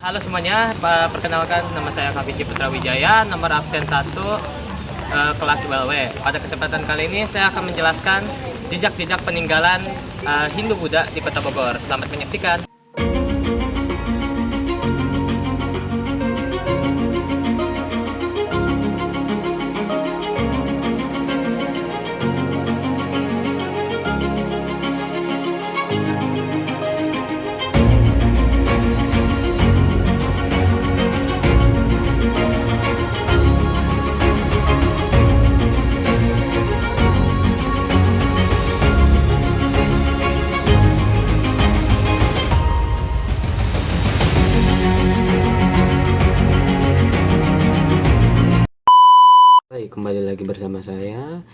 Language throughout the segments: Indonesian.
Halo semuanya, perkenalkan nama saya Kaviji Putra Wijaya, nomor absen 1 kelas WLW. Pada kesempatan kali ini saya akan menjelaskan jejak-jejak peninggalan Hindu-Buddha di Kota Bogor. Selamat menyaksikan. Baik, kembali lagi bersama saya.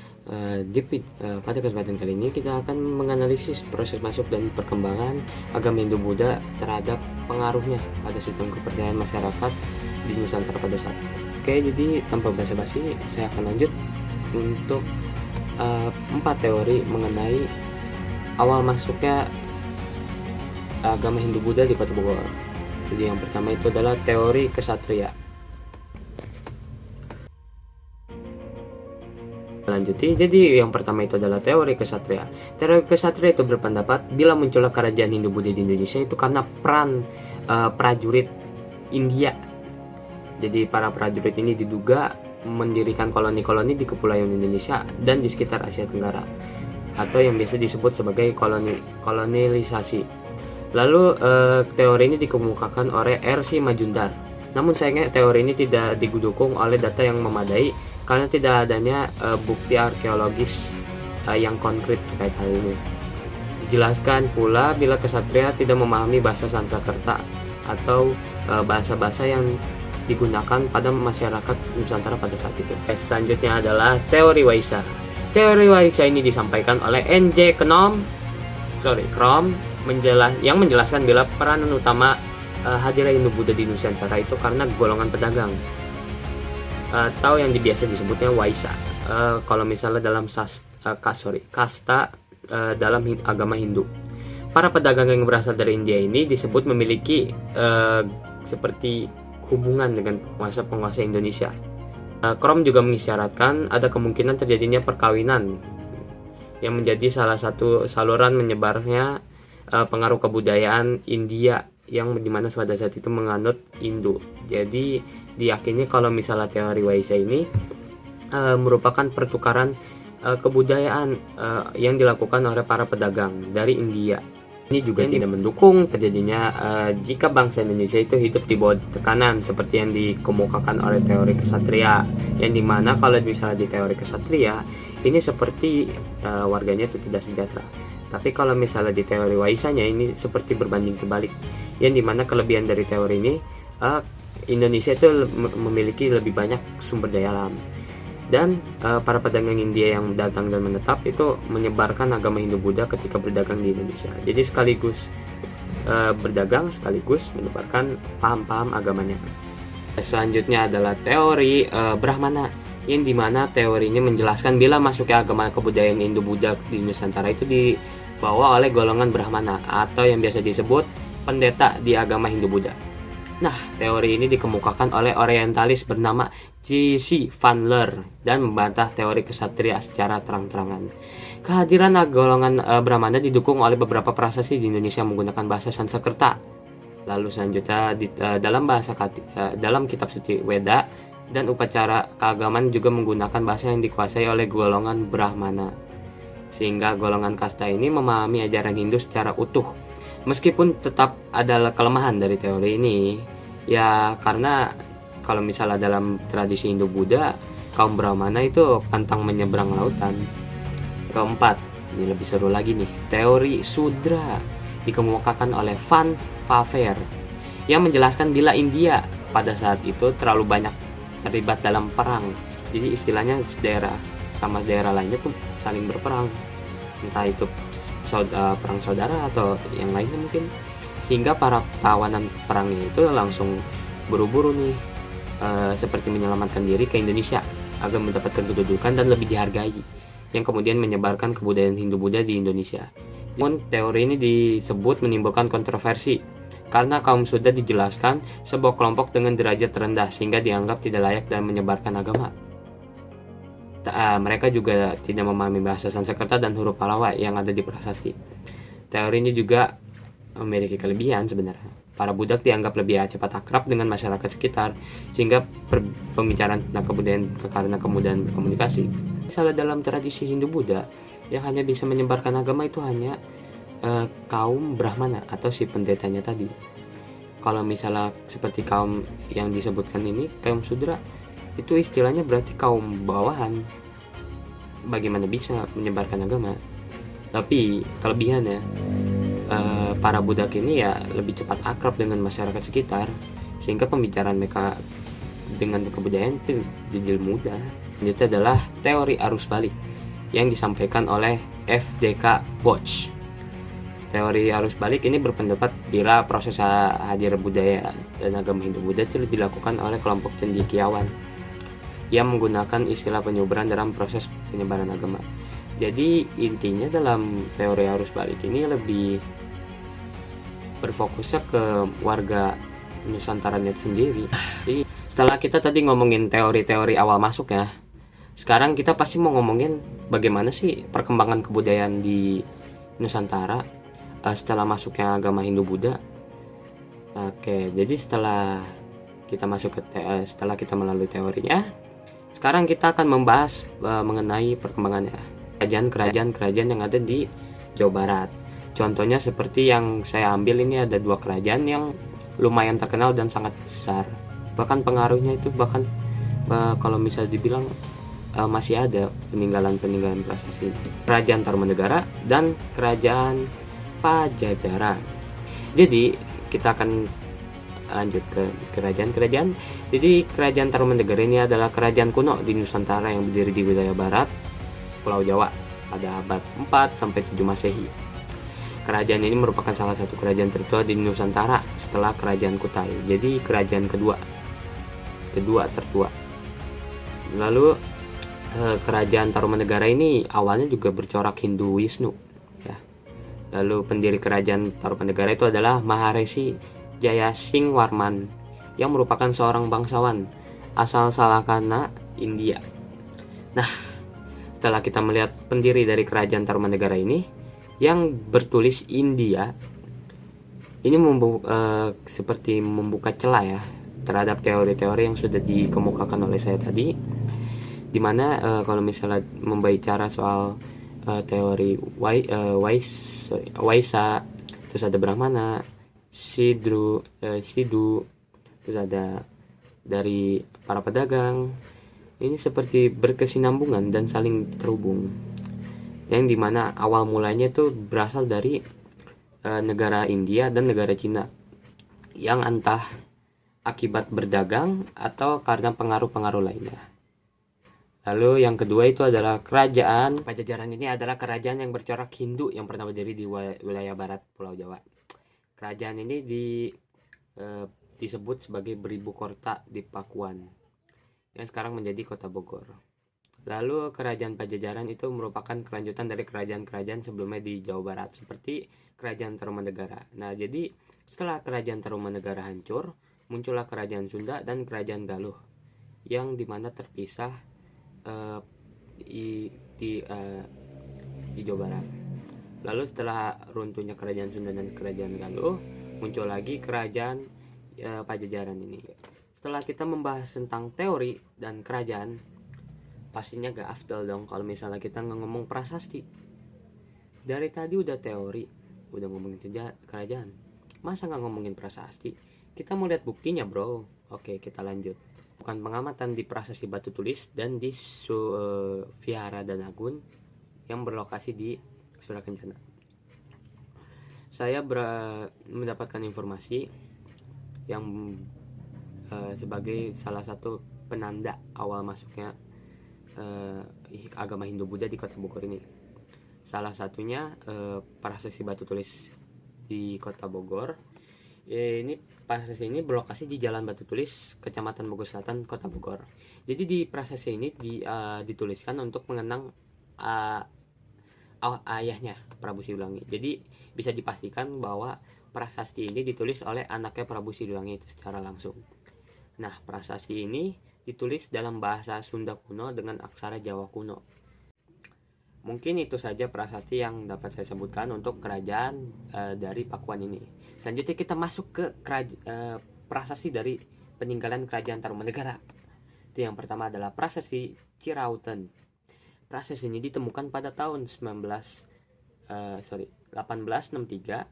Pada kesempatan kali ini kita akan menganalisis proses masuk dan perkembangan agama Hindu-Buddha terhadap pengaruhnya pada sistem kepercayaan masyarakat di Nusantara pada saat itu. Oke, jadi tanpa basa-basi saya akan lanjut untuk 4 teori mengenai awal masuknya agama Hindu-Buddha di Kota Bogor. Jadi yang pertama itu adalah teori kesatria. Jadi yang pertama itu adalah teori kesatria. Teori kesatria itu berpendapat bila munculnya kerajaan Hindu-Buddha di Indonesia itu karena peran prajurit India. Jadi para prajurit ini diduga mendirikan koloni-koloni di Kepulauan Indonesia dan di sekitar Asia Tenggara, atau yang biasa disebut sebagai kolonialisasi. Lalu teori ini dikemukakan oleh R.C. Majumdar. Namun sayangnya teori ini tidak didukung oleh data yang memadai karena tidak adanya bukti arkeologis yang konkret terkait hal ini. Dijelaskan pula bila kesatria tidak memahami bahasa Sanskerta atau bahasa-bahasa yang digunakan pada masyarakat Nusantara pada saat itu. Selanjutnya adalah teori Waisa. Teori Waisa ini disampaikan oleh N.J. Krom yang menjelaskan bila peranan utama hadirnya Hindu-Buddha di Nusantara itu karena golongan pedagang atau yang biasa disebutnya Waisa. Kalau misalnya dalam kasta dalam agama Hindu, para pedagang yang berasal dari India ini disebut memiliki seperti hubungan dengan penguasa Indonesia. Krom juga mengisyaratkan ada kemungkinan terjadinya perkawinan yang menjadi salah satu saluran menyebarnya pengaruh kebudayaan India yang dimana pada saat itu menganut Hindu. Jadi diyakini kalau misalnya teori Waisa ini merupakan pertukaran kebudayaan yang dilakukan oleh para pedagang dari India. Ini juga tidak mendukung terjadinya jika bangsa Indonesia itu hidup di bawah tekanan seperti yang dikemukakan oleh teori kesatria, yang dimana kalau misalnya di teori kesatria ini seperti warganya itu tidak sejahtera. Tapi kalau misalnya di teori Waisanya ini seperti berbanding terbalik, yang dimana kelebihan dari teori ini Indonesia itu memiliki lebih banyak sumber daya alam, dan para pedagang India yang datang dan menetap itu menyebarkan agama Hindu-Buddha ketika berdagang di Indonesia. Jadi sekaligus berdagang sekaligus menyebarkan paham-paham agamanya. Selanjutnya adalah teori Brahmana, yang dimana teori ini menjelaskan bila masuknya agama kebudayaan Hindu-Buddha di Nusantara itu dibawa oleh golongan Brahmana atau yang biasa disebut pendeta di agama Hindu-Buddha. Nah, teori ini dikemukakan oleh orientalis bernama J.C. Van Leer dan membantah teori kesatria secara terang-terangan. Kehadiran golongan Brahmana didukung oleh beberapa prasasti di Indonesia menggunakan bahasa Sanskerta. Lalu selanjutnya dalam kitab suci Weda dan upacara keagamaan juga menggunakan bahasa yang dikuasai oleh golongan Brahmana, sehingga golongan kasta ini memahami ajaran Hindu secara utuh. Meskipun tetap ada kelemahan dari teori ini, ya karena kalau misalnya dalam tradisi Hindu-Buddha, kaum Brahmana itu pantang menyeberang lautan. Keempat, ini lebih seru lagi nih, teori Sudra dikemukakan oleh Van Faver yang menjelaskan bila India pada saat itu terlalu banyak terlibat dalam perang. Jadi istilahnya daerah sama daerah lainnya tuh saling berperang, entah itu perang saudara atau yang lainnya mungkin, sehingga para tawanan perangnya itu langsung buru-buru nih seperti menyelamatkan diri ke Indonesia agar mendapatkan kedudukan dan lebih dihargai, yang kemudian menyebarkan kebudayaan Hindu-Buddha di Indonesia. Namun teori ini disebut menimbulkan kontroversi karena kaum Sunda dijelaskan sebuah kelompok dengan derajat rendah sehingga dianggap tidak layak dan menyebarkan agama. Mereka juga tidak memahami bahasa Sanskerta dan huruf Pallava yang ada di prasasti. Teori ini juga memiliki kelebihan sebenarnya. Para budak dianggap lebih cepat akrab dengan masyarakat sekitar, sehingga pembicaraan tentang kebudayaan karena kemudahan berkomunikasi. Misalnya dalam tradisi Hindu-Buddha, yang hanya bisa menyebarkan agama itu hanya kaum Brahmana atau si pendetanya tadi. Kalau misalnya seperti kaum yang disebutkan ini, kaum Sudra, itu istilahnya berarti kaum bawahan. Bagaimana bisa menyebarkan agama? Tapi kelebihannya, para budak ini ya lebih cepat akrab dengan masyarakat sekitar, sehingga pembicaraan mereka dengan kebudayaan itu jadi mudah. Selanjutnya adalah teori arus balik yang disampaikan oleh F.D.K. Boch. Teori arus balik ini berpendapat bila proses hadir budaya dan agama Hindu-Buddha itu dilakukan oleh kelompok cendekiawan yang menggunakan istilah penyebaran dalam proses penyebaran agama. Jadi intinya dalam teori arus balik ini lebih berfokusnya ke warga Nusantaranya sendiri. Jadi setelah kita tadi ngomongin teori-teori awal masuk ya, sekarang kita pasti mau ngomongin bagaimana sih perkembangan kebudayaan di Nusantara setelah masuknya agama Hindu-Buddha. Oke, jadi setelah kita masuk ke setelah kita melalui teorinya, sekarang kita akan membahas mengenai perkembangannya kerajaan-kerajaan yang ada di Jawa Barat. Contohnya seperti yang saya ambil ini, ada 2 kerajaan yang lumayan terkenal dan sangat besar. Bahkan pengaruhnya itu kalau bisa dibilang masih ada peninggalan-peninggalan prasasti. Kerajaan Tarumanegara dan Kerajaan Pajajaran. Jadi kita akan lanjut ke kerajaan-kerajaan. Jadi Kerajaan Tarumanegara ini adalah kerajaan kuno di Nusantara yang berdiri di wilayah barat Pulau Jawa pada abad 4 sampai 7 Masehi. Kerajaan ini merupakan salah satu kerajaan tertua di Nusantara setelah Kerajaan Kutai. Jadi kerajaan kedua tertua. Lalu Kerajaan Tarumanegara ini awalnya juga bercorak Hindu Wisnu ya. Lalu pendiri Kerajaan Tarumanegara itu adalah Maharesi Jayasingwarman yang merupakan seorang bangsawan asal Salakana, India. Nah, setelah kita melihat pendiri dari Kerajaan Tarumanegara ini yang bertulis India, ini seperti membuka celah ya terhadap teori-teori yang sudah dikemukakan oleh saya tadi, dimana kalau misalnya membicara soal teori Waisa, terus ada Brahmana, Sidhu, terus ada dari para pedagang. Ini seperti berkesinambungan dan saling terhubung, yang dimana awal mulanya itu berasal dari negara India dan negara Cina, yang entah akibat berdagang atau karena pengaruh-pengaruh lainnya. Lalu yang kedua itu adalah Kerajaan Pajajaran. Ini adalah kerajaan yang bercorak Hindu yang pernah berdiri di wilayah barat Pulau Jawa. Kerajaan ini disebut sebagai beribu kota di Pakuan, yang sekarang menjadi kota Bogor. Lalu Kerajaan Pajajaran itu merupakan kelanjutan dari kerajaan-kerajaan sebelumnya di Jawa Barat, seperti Kerajaan Tarumanegara. Nah, jadi setelah Kerajaan Tarumanegara hancur, muncullah Kerajaan Sunda dan Kerajaan Galuh, yang dimana terpisah di Jawa Barat. Lalu setelah runtuhnya Kerajaan Sunda dan Kerajaan Galuh, muncul lagi Kerajaan Pajajaran ini. Setelah kita membahas tentang teori dan kerajaan, pastinya gak afdal dong kalau misalnya kita ngomong prasasti. Dari tadi udah teori, udah ngomongin kerajaan, masa gak ngomongin prasasti? Kita mau lihat buktinya bro. Oke, kita lanjut. Bukan pengamatan di prasasti batu tulis dan di Vihara Danagun yang berlokasi di Surakencana. Saya mendapatkan informasi yang sebagai salah satu penanda awal masuknya agama Hindu-Buddha di kota Bogor ini. Salah satunya prasasti batu tulis di kota Bogor. Ini prasasti ini berlokasi di Jalan Batu Tulis, Kecamatan Bogor Selatan, Kota Bogor. Jadi di prasasti ini dituliskan untuk mengenang ayahnya Prabu Siliwangi. Jadi bisa dipastikan bahwa prasasti ini ditulis oleh anaknya Prabu Siliwangi itu secara langsung. Nah, prasasti ini ditulis dalam bahasa Sunda kuno dengan aksara Jawa kuno. Mungkin itu saja prasasti yang dapat saya sebutkan untuk kerajaan dari Pakuan ini. Selanjutnya kita masuk ke prasasti dari peninggalan kerajaan Tarumanegara. Itu yang pertama adalah prasasti Cirauten. Prasasti ini ditemukan pada tahun 1863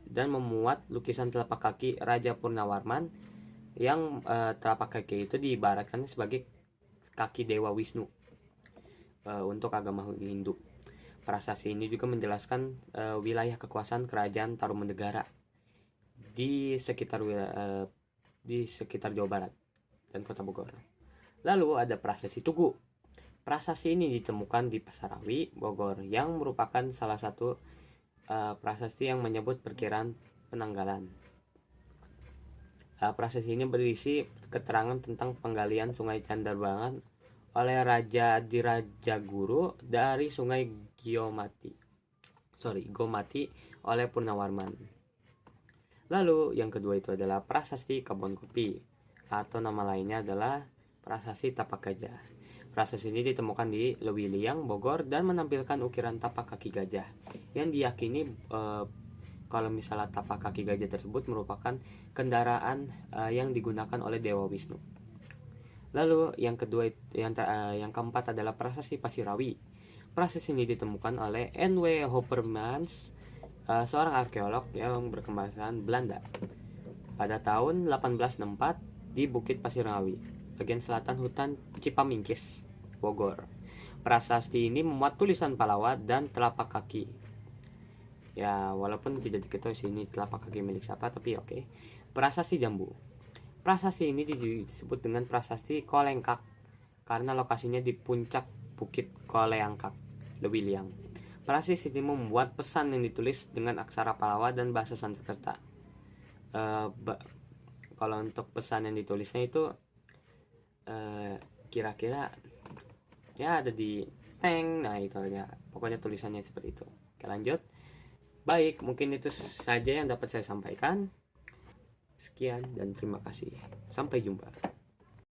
dan memuat lukisan telapak kaki Raja Purnawarman yang telapak kaki itu diibaratkan sebagai kaki Dewa Wisnu untuk agama Hindu. Prasasti ini juga menjelaskan wilayah kekuasaan kerajaan Tarumanegara di sekitar Jawa Barat dan Kota Bogor. Lalu ada prasasti Tugu. Prasasti ini ditemukan di Pasarawi, Bogor, yang merupakan salah satu prasasti yang menyebut perkiraan penanggalan. Prasasti ini berisi keterangan tentang penggalian Sungai Candarbangan oleh Raja Dirajaguru dari Sungai Gomati oleh Purnawarman. Lalu yang kedua itu adalah prasasti Kebon Kopi, atau nama lainnya adalah prasasti Tapak Gajah. Prasasti ini ditemukan di Lewiliang, Bogor, dan menampilkan ukiran tapak kaki gajah yang diyakini kalau misalnya tapak kaki gajah tersebut merupakan kendaraan yang digunakan oleh Dewa Wisnu. Lalu yang keempat adalah prasasti Pasirawi. Prasasti ini ditemukan oleh N.W. Hoppermans, seorang arkeolog yang berkebangsaan Belanda, pada tahun 1864 di Bukit Pasirawi, bagian selatan hutan Cipamingkis, Bogor. Prasasti ini memuat tulisan Palawa dan telapak kaki. Ya, walaupun tidak diketahui sini telapak kaki milik siapa, tapi oke. Prasasti Jambu. Prasasti ini disebut dengan prasasti Kolengkak karena lokasinya di puncak Bukit Kolengkak, Lewiliang. Prasasti ini membuat pesan yang ditulis dengan aksara Palawa dan bahasa Sanskerta. Kalau untuk pesan yang ditulisnya itu kira-kira ya ada di tank, nah itu aja, pokoknya tulisannya seperti itu. Oke, lanjut. Baik, mungkin itu saja yang dapat saya sampaikan. Sekian dan terima kasih, sampai jumpa.